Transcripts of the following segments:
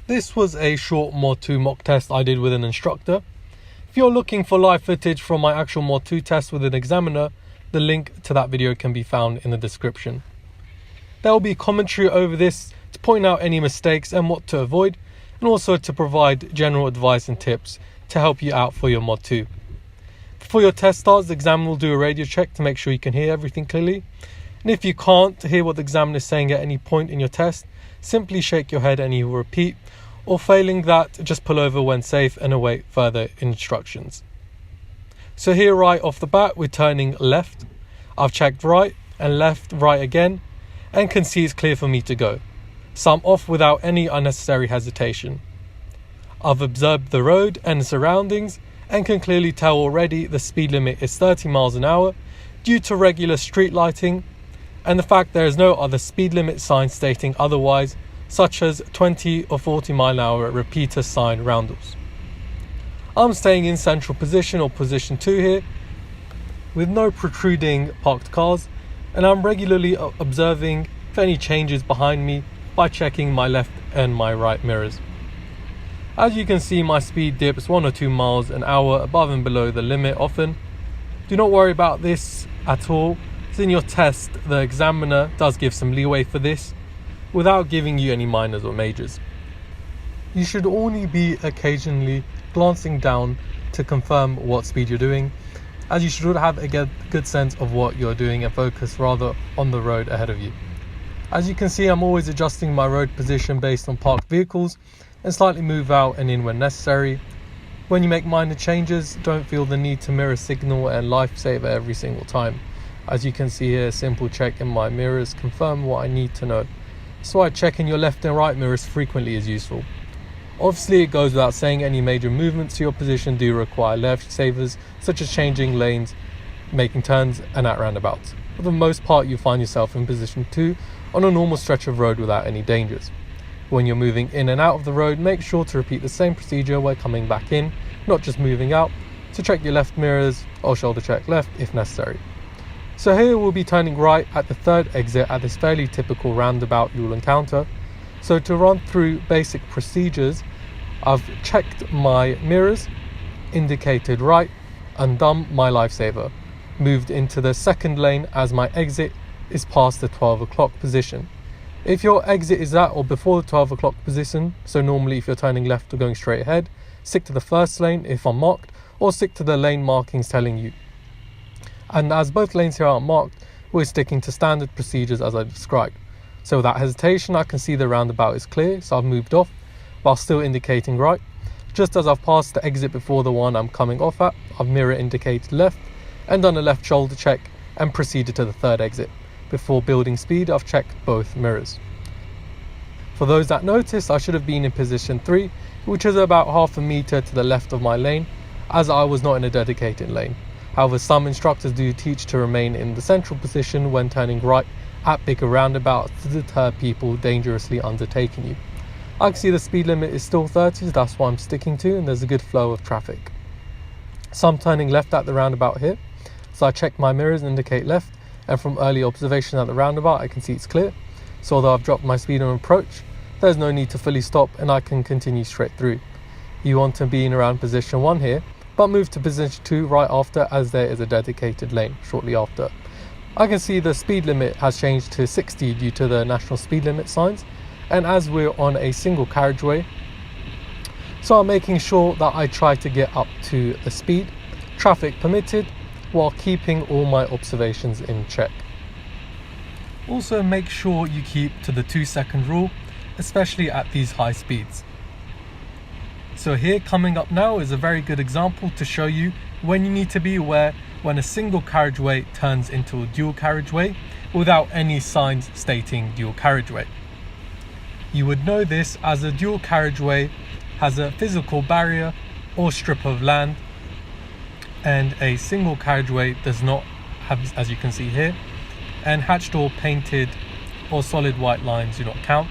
This was a short Mod 2 mock test I did with an instructor. If you're looking for live footage from my actual Mod 2 test with an examiner, the link to that video can be found in the description. There will be commentary over this to point out any mistakes and what to avoid, and also to provide general advice and tips to help you out for your Mod 2. Before your test starts, the examiner will do a radio check to make sure you can hear everything clearly. And if you can't hear what the examiner is saying at any point in your test, simply shake your head and he will repeat, or failing that, just pull over when safe and await further instructions. So here right off the bat, we're turning left. I've checked right and left, right again, and can see it's clear for me to go. So I'm off without any unnecessary hesitation. I've observed the road and the surroundings and can clearly tell already the speed limit is 30 miles an hour due to regular street lighting and the fact there is no other speed limit sign stating otherwise, such as 20 or 40 mile an hour repeater sign roundels. I'm staying in central position or position 2 here with no protruding parked cars, and I'm regularly observing if any changes behind me by checking my left and my right mirrors. As you can see, my speed dips 1 or 2 miles an hour above and below the limit often. Do not worry about this at all, as in your test the examiner does give some leeway for this without giving you any minors or majors. You should only be occasionally glancing down to confirm what speed you're doing, as you should have a good sense of what you're doing and focus rather on the road ahead of you. As you can see, I'm always adjusting my road position based on parked vehicles and slightly move out and in when necessary. When you make minor changes, don't feel the need to mirror signal and lifesaver every single time. As you can see here, a simple check in my mirrors confirm what I need to know. So why checking your left and right mirrors frequently is useful. Obviously, it goes without saying any major movements to your position do require lifesavers, such as changing lanes, making turns and at roundabouts. For the most part, you find yourself in position 2 on a normal stretch of road without any dangers. When you're moving in and out of the road, make sure to repeat the same procedure when coming back in, not just moving out, to check your left mirrors or shoulder check left if necessary. So here we'll be turning right at the third exit at this fairly typical roundabout you'll encounter. So to run through basic procedures, I've checked my mirrors, indicated right, undone my lifesaver, moved into the second lane as my exit is past the 12 o'clock position. If your exit is at or before the 12 o'clock position, so normally if you're turning left or going straight ahead, stick to the first lane if unmarked, or stick to the lane markings telling you. And as both lanes here are marked, we're sticking to standard procedures as I described. So without hesitation, I can see the roundabout is clear, so I've moved off while still indicating right. Just as I've passed the exit before the one I'm coming off at, I've mirror indicated left and done a left shoulder check and proceeded to the third exit. Before building speed, I've checked both mirrors. For those that noticed, I should have been in position 3, which is about half a meter to the left of my lane, as I was not in a dedicated lane. However, some instructors do teach to remain in the central position when turning right at bigger roundabouts to deter people dangerously undertaking you. I can see the speed limit is still 30, so that's what I'm sticking to, and there's a good flow of traffic. So I'm turning left at the roundabout here, so I check my mirrors and indicate left, and from early observation at the roundabout I can see it's clear. So although I've dropped my speed on approach, there's no need to fully stop and I can continue straight through. You want to be in around position 1 here, but move to position 2 right after, as there is a dedicated lane shortly after. I can see the speed limit has changed to 60 due to the national speed limit signs, and as we're on a single carriageway, so I'm making sure that I try to get up to the speed traffic permitted while keeping all my observations in check. Also make sure you keep to the 2-second rule, especially at these high speeds. So here coming up now is a very good example to show you when you need to be aware when a single carriageway turns into a dual carriageway without any signs stating dual carriageway. You would know this as a dual carriageway has a physical barrier or strip of land, and a single carriageway does not have, as you can see here, and hatched or painted or solid white lines do not count.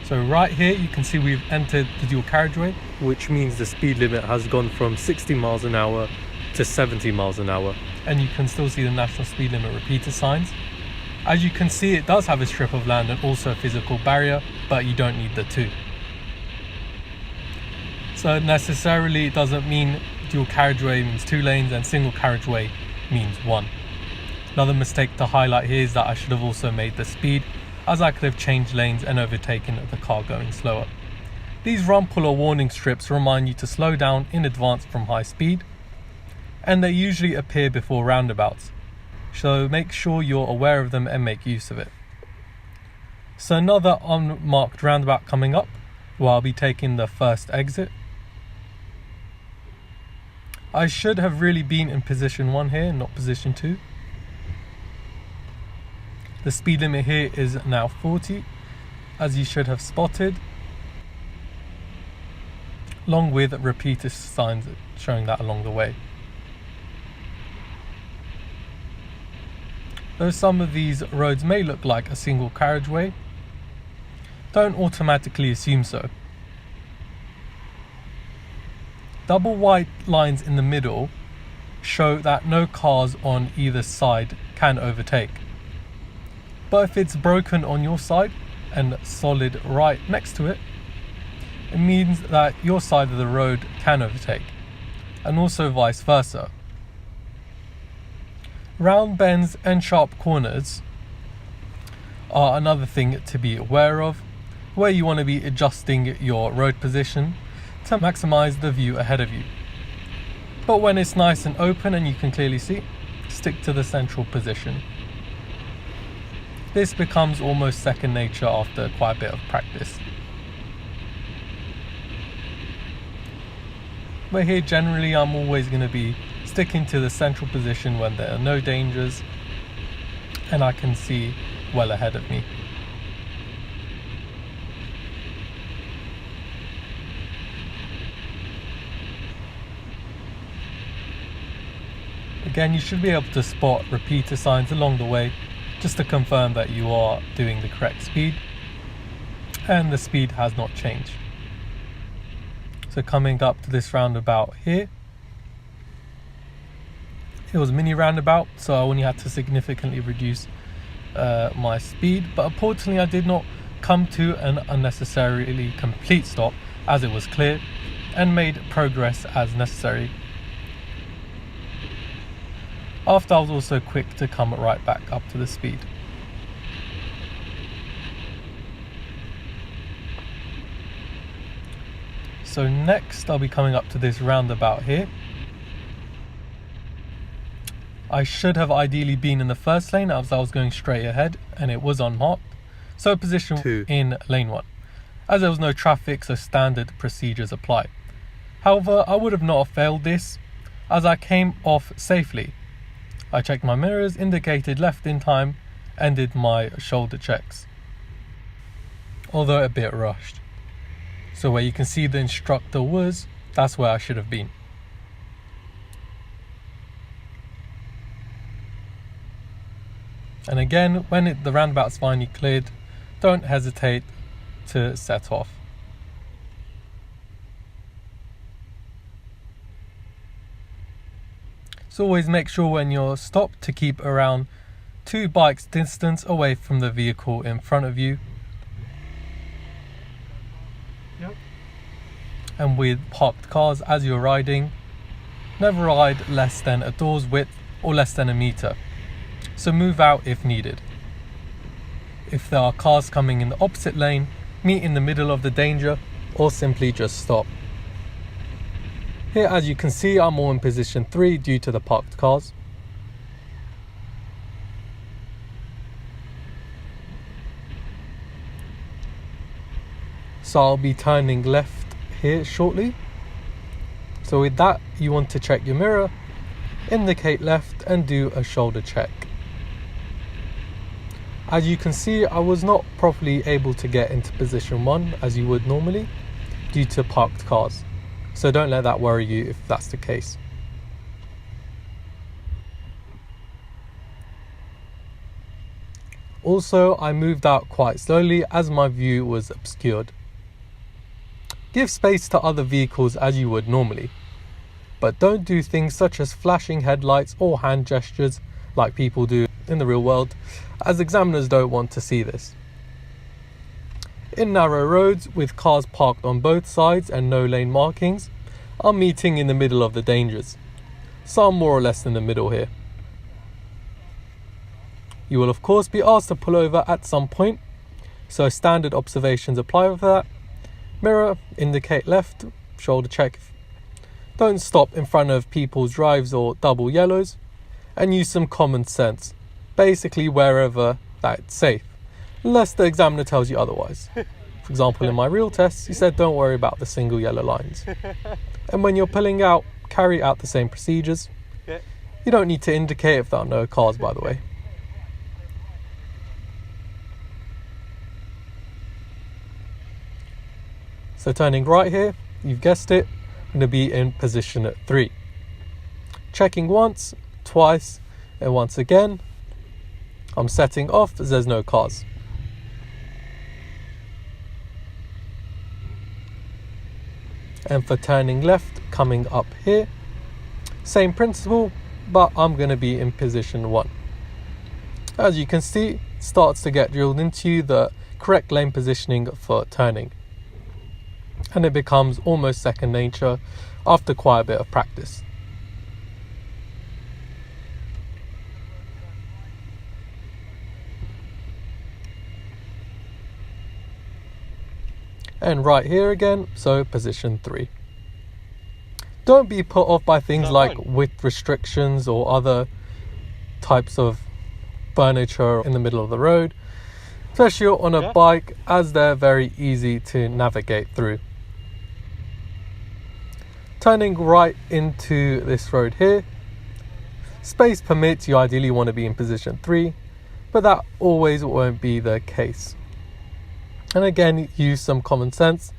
So right here you can see we've entered the dual carriageway, which means the speed limit has gone from 60 miles an hour to 70 miles an hour, and you can still see the national speed limit repeater signs. As you can see, it does have a strip of land and also a physical barrier, but you don't need the two. So necessarily it doesn't mean dual carriageway means 2 lanes and single carriageway means 1. Another mistake to highlight here is that I should have also made the speed, as I could have changed lanes and overtaken the car going slower. These rumble or warning strips remind you to slow down in advance from high speed, and they usually appear before roundabouts, so make sure you're aware of them and make use of it. So another unmarked roundabout coming up, where I'll be taking the first exit. I should have really been in position 1 here, not position 2. The speed limit here is now 40, as you should have spotted, along with repeater signs showing that along the way. Though some of these roads may look like a single carriageway, don't automatically assume so. Double white lines in the middle show that no cars on either side can overtake. But if it's broken on your side and solid right next to it, it means that your side of the road can overtake, and also vice versa. Round bends and sharp corners are another thing to be aware of, where you want to be adjusting your road position to maximize the view ahead of you. But when it's nice and open and you can clearly see, stick to the central position. This becomes almost second nature after quite a bit of practice. But here generally I'm always going to be sticking to the central position when there are no dangers and I can see well ahead of me. Again, you should be able to spot repeater signs along the way just to confirm that you are doing the correct speed and the speed has not changed. So coming up to this roundabout here, it was a mini roundabout, so I only had to significantly reduce my speed, but unfortunately I did not come to an unnecessarily complete stop as it was clear and made progress as necessary. After I was also quick to come right back up to the speed. So next I'll be coming up to this roundabout here. I should have ideally been in the first lane as I was going straight ahead and it was unmarked. So position 2 in lane 1. As there was no traffic, so standard procedures apply. However, I would have not failed this as I came off safely. I checked my mirrors, indicated left in time and did my shoulder checks, although a bit rushed. So where you can see the instructor was, that's where I should have been. And again, when the roundabout's finally cleared, don't hesitate to set off. So always make sure when you're stopped to keep around 2 bikes distance away from the vehicle in front of you. Yep. And with parked cars as you're riding, never ride less than a door's width or less than a meter. So move out if needed. If there are cars coming in the opposite lane, meet in the middle of the danger or simply just stop. Here, as you can see, I'm all in position 3 due to the parked cars. So I'll be turning left here shortly. So with that, you want to check your mirror, indicate left and do a shoulder check. As you can see, I was not properly able to get into position 1 as you would normally due to parked cars. So don't let that worry you if that's the case. Also, I moved out quite slowly as my view was obscured. Give space to other vehicles as you would normally, but don't do things such as flashing headlights or hand gestures like people do in the real world, as examiners don't want to see this. in narrow roads with cars parked on both sides and no lane markings, I'm meeting in the middle of the dangers. So I'm more or less in the middle here. You will of course be asked to pull over at some point, so standard observations apply for that. Mirror, indicate left, shoulder check. Don't stop in front of people's drives or double yellows, and use some common sense, basically wherever that's safe, unless the examiner tells you otherwise. For example, in my real tests, he said don't worry about the single yellow lines. And when you're pulling out, carry out the same procedures. You don't need to indicate if there are no cars, by the way. So turning right here, you've guessed it, I'm going to be in position 3. Checking once, twice, and once again. I'm setting off as there's no cars. And for turning left, coming up here, same principle, but I'm going to be in position 1. As you can see, it starts to get drilled into you the correct lane positioning for turning. And it becomes almost second nature after quite a bit of practice. And right here again, so position 3. Don't be put off by things like width restrictions or other types of furniture in the middle of the road, especially on a bike, as they're very easy to navigate through. Turning right into this road here, space permits, you ideally want to be in position 3, but that always won't be the case. And again, use some common sense,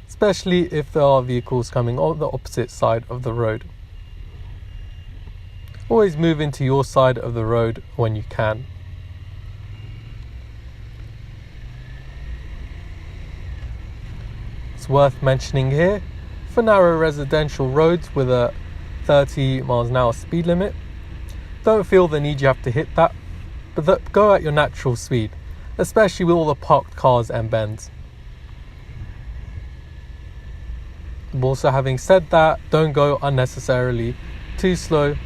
especially if there are vehicles coming on the opposite side of the road. Always move into your side of the road when you can. It's worth mentioning here, for narrow residential roads with a 30 miles an hour speed limit, don't feel the need you have to hit that, but go at your natural speed, especially with all the parked cars and bends. Also, having said that, don't go unnecessarily too slow,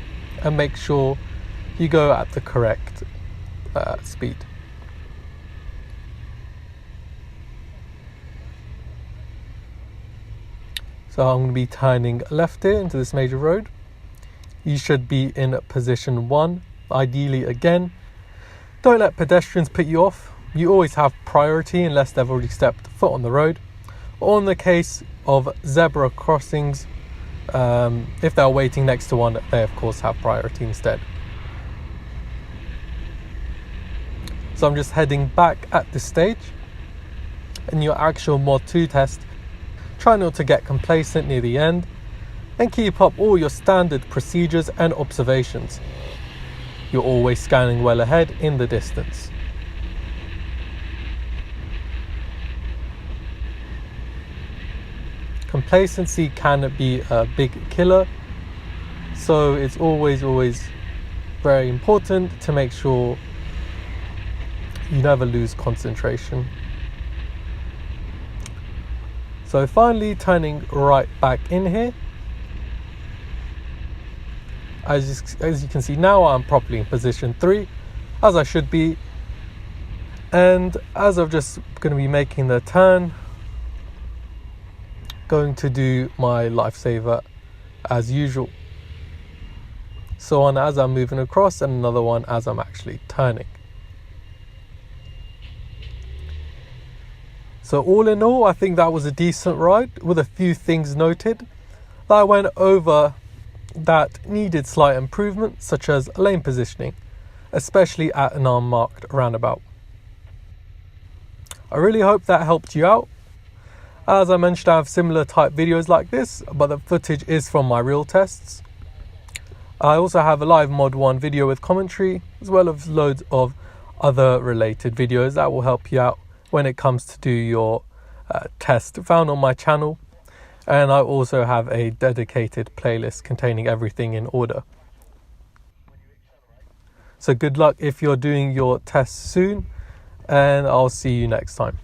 and make sure you go at the correct speed. So I'm going to be turning left here into this major road. You should be in position 1, ideally again. Don't let pedestrians put you off. You always have priority unless they've already stepped foot on the road. Or in the case of zebra crossings, if they're waiting next to one, they of course have priority instead. So I'm just heading back at this stage. In your actual Mod 2 test, try not to get complacent near the end and keep up all your standard procedures and observations. You're always scanning well ahead in the distance. Complacency can be a big killer, so it's always very important to make sure you never lose concentration. So finally, turning right back in here. As you can see now, I'm properly in position 3, as I should be. And as I'm just going to be making the turn, going to do my lifesaver as usual. So one as I'm moving across, and another one as I'm actually turning. So all in all, I think that was a decent ride, with a few things noted that I went over that needed slight improvement, such as lane positioning, especially at an unmarked roundabout. I really hope that helped you out. As I mentioned, I have similar type videos like this, but the footage is from my real tests. I also have a live Mod 1 video with commentary, as well as loads of other related videos that will help you out when it comes to do your test, found on my channel. And I also have a dedicated playlist containing everything in order. So good luck if you're doing your tests soon, and I'll see you next time.